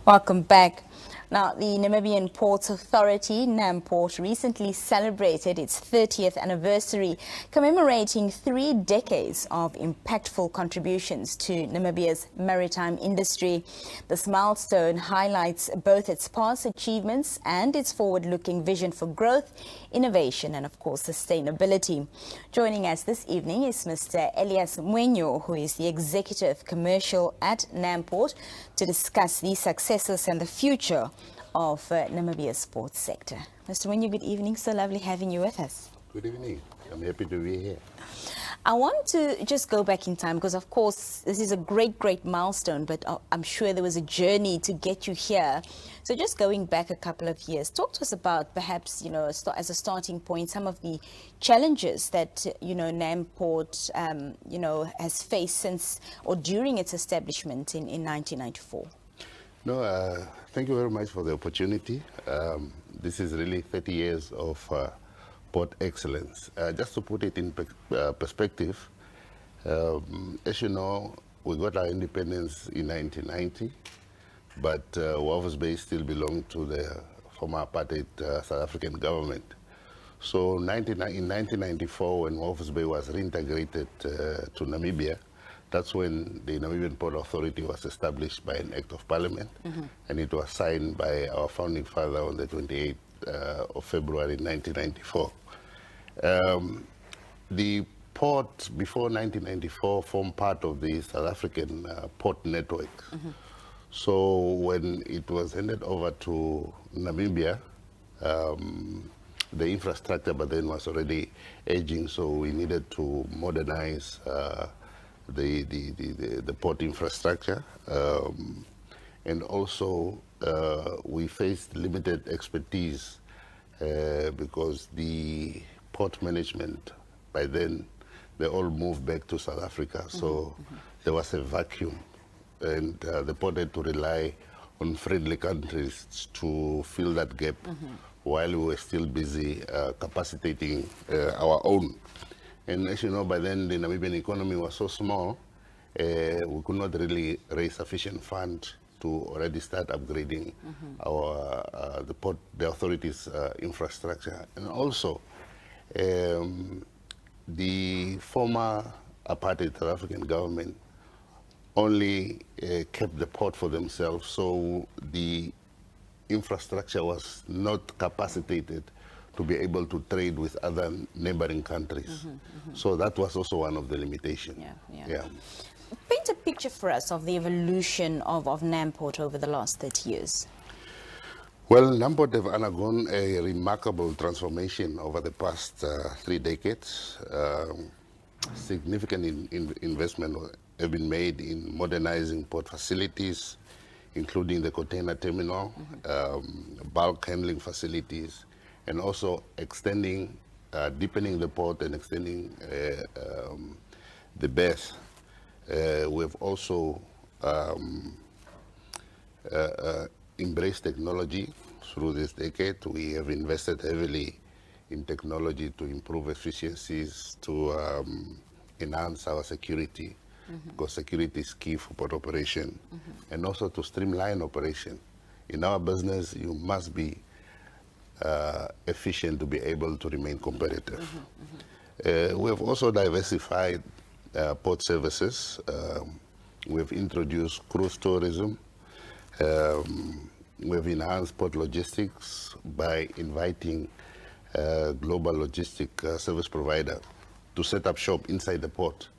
Welcome back. Now, the Namibian Ports Authority, Namport, recently celebrated its 30th anniversary, commemorating 3 decades of impactful contributions to Namibia's maritime industry. This milestone highlights both its past achievements and its forward-looking vision for growth, innovation and, of course, sustainability. Joining us this evening is Mr. Elias Mwenyo, who is the Executive Commercial at Namport, to discuss these successes and the future of Namibia's sports sector. Mr. Mwenyo, good evening. So lovely having you with us. Good evening. I'm happy to be here. I want to just go back in time because, of course, this is a great milestone, but I'm sure there was a journey to get you here. So just going back a couple of years, talk to us about perhaps, as a starting point, some of the challenges that, Namport, has faced since or during its establishment in 1994. No, thank you very much for the opportunity. This is really 30 years of port excellence. Just to put it in perspective, as you know, we got our independence in 1990, but Walvis Bay still belonged to the former apartheid South African government. So in 1994, when Walvis Bay was reintegrated to Namibia, that's when the Namibian Ports Authority was established by an Act of Parliament, and it was signed by our founding father on the 28th of February 1994. The port before 1994 formed part of the South African port network. So when it was handed over to Namibia, the infrastructure by then was already aging, so we needed to modernize the port infrastructure, and also we faced limited expertise because the port management by then they all moved back to South Africa, so there was a vacuum, and the port had to rely on friendly countries to fill that gap while we were still busy capacitating our own. And as you know, by then the Namibian economy was so small, we could not really raise sufficient funds to already start upgrading our the authority's infrastructure. And also, the former apartheid South African government only kept the port for themselves, so the infrastructure was not capacitated to be able to trade with other neighboring countries. So that was also one of the limitations. Yeah. Paint a picture for us of the evolution of Namport over the last 30 years. Well, Namport have undergone a remarkable transformation over the past 3 decades. Significant investment have been made in modernizing port facilities, including the container terminal, bulk handling facilities, and also extending, deepening the port and extending the berth. We've also embraced technology through this decade. We have invested heavily in technology to improve efficiencies, to enhance our security, because security is key for port operation, and also to streamline operation. In our business, you must be efficient to be able to remain competitive. We have also diversified port services. We have introduced cruise tourism. We have enhanced port logistics by inviting global logistic service provider to set up shop inside the port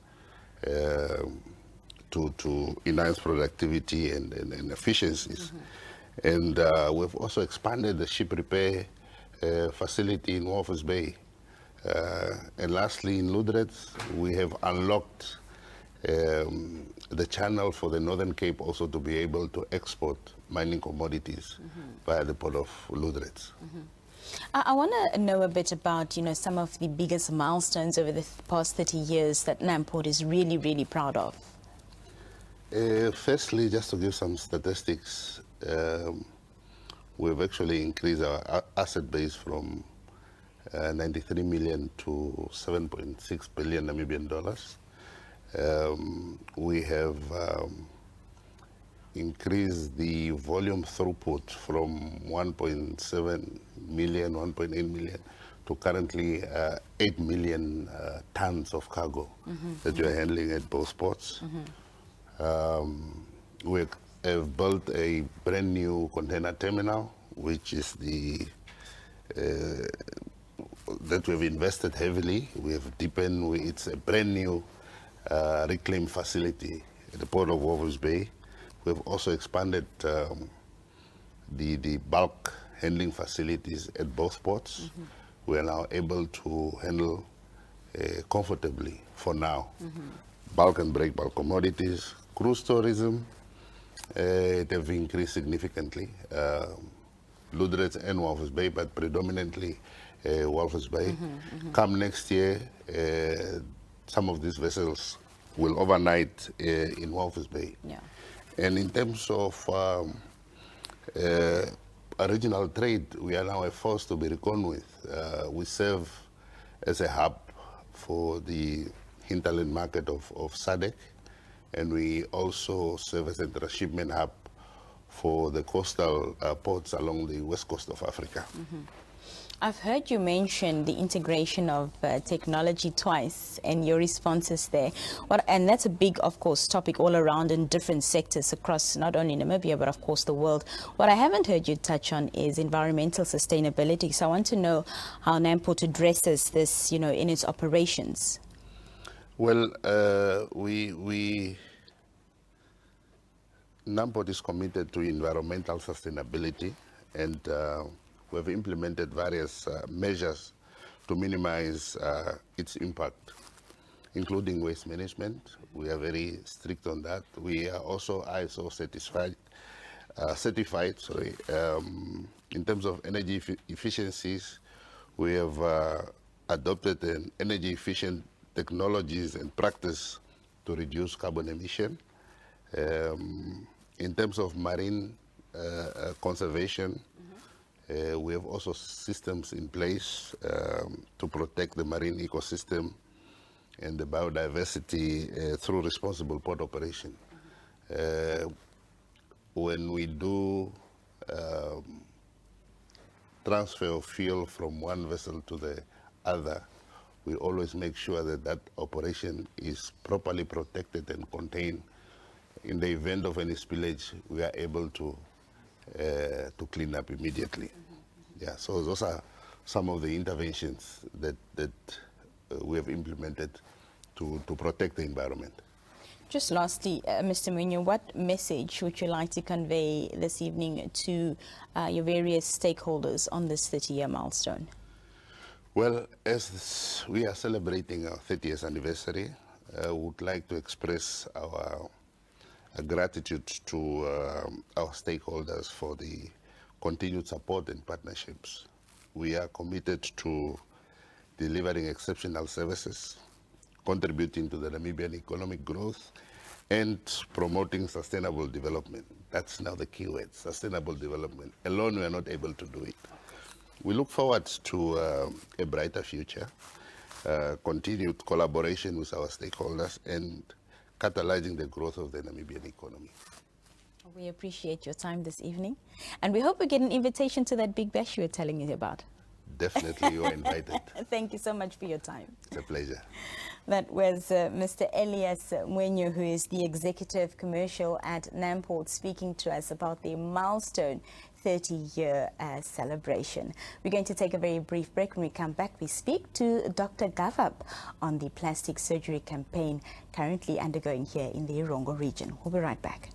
to enhance productivity and efficiencies. And we've also expanded the ship repair facility in Walvis Bay. And lastly, in Lüderitz, we have unlocked the channel for the Northern Cape also to be able to export mining commodities via the port of Lüderitz. I want to know a bit about, some of the biggest milestones over the past 30 years that Namport is really proud of. Firstly, just to give some statistics, we've actually increased our asset base from 93 million to 7.6 billion Namibian dollars. We have increase the volume throughput from 1.7 million, 1.8 million to currently 8 million tons of cargo that we are handling at both ports. We have built a brand new container terminal, which is that we've invested heavily. We have deepened. It's a brand new reclaim facility at the port of Walvis Bay. We've also expanded the bulk handling facilities at both ports. We are now able to handle comfortably for now bulk and break bulk commodities. Cruise tourism, it have increased significantly. Lüderitz and Walvis Bay, but predominantly Walvis Bay. Come next year, some of these vessels will overnight in Walvis Bay. Yeah. And in terms of regional trade, we are now a force to be reckoned with. We serve as a hub for the hinterland market of SADC, and we also serve as a transshipment hub for the coastal ports along the west coast of Africa. I've heard you mention the integration of technology twice and your responses there. And that's a big, of course, topic all around in different sectors across not only Namibia, but of course the world. What I haven't heard you touch on is environmental sustainability. So I want to know how Namport addresses this, in its operations. Well, Namport is committed to environmental sustainability, and we have implemented various measures to minimize its impact, including waste management. We are very strict on that. We are also ISO certified. In terms of energy efficiencies, we have adopted an energy efficient technologies and practice to reduce carbon emission. In terms of marine conservation, we have also systems in place to protect the marine ecosystem and the biodiversity through responsible port operation. When we do transfer of fuel from one vessel to the other, we always make sure that that operation is properly protected and contained. In the event of any spillage, we are able to clean up immediately. Yeah, so those are some of the interventions that we have implemented to protect the environment. Just lastly, Mr. Mwenyo, what message would you like to convey this evening to your various stakeholders on this 30-year milestone? Well, as we are celebrating our 30th anniversary, I would like to express our gratitude to our stakeholders for the continued support and partnerships. We are committed to delivering exceptional services, contributing to the Namibian economic growth, and promoting sustainable development. That's now the key word, sustainable development. Alone, we are not able to do it. We look forward to a brighter future, continued collaboration with our stakeholders, and catalyzing the growth of the Namibian economy. We appreciate your time this evening, and we hope we get an invitation to that big bash you were telling me about. Definitely, you are invited. Thank you so much for your time. It's a pleasure. That was Mr. Elias Mwenyo, who is the Executive Commercial at Namport, speaking to us about the milestone 30-year celebration. We're going to take a very brief break. When we come back, we speak to Dr. Gavab on the plastic surgery campaign currently undergoing here in the Irongo region. We'll be right back.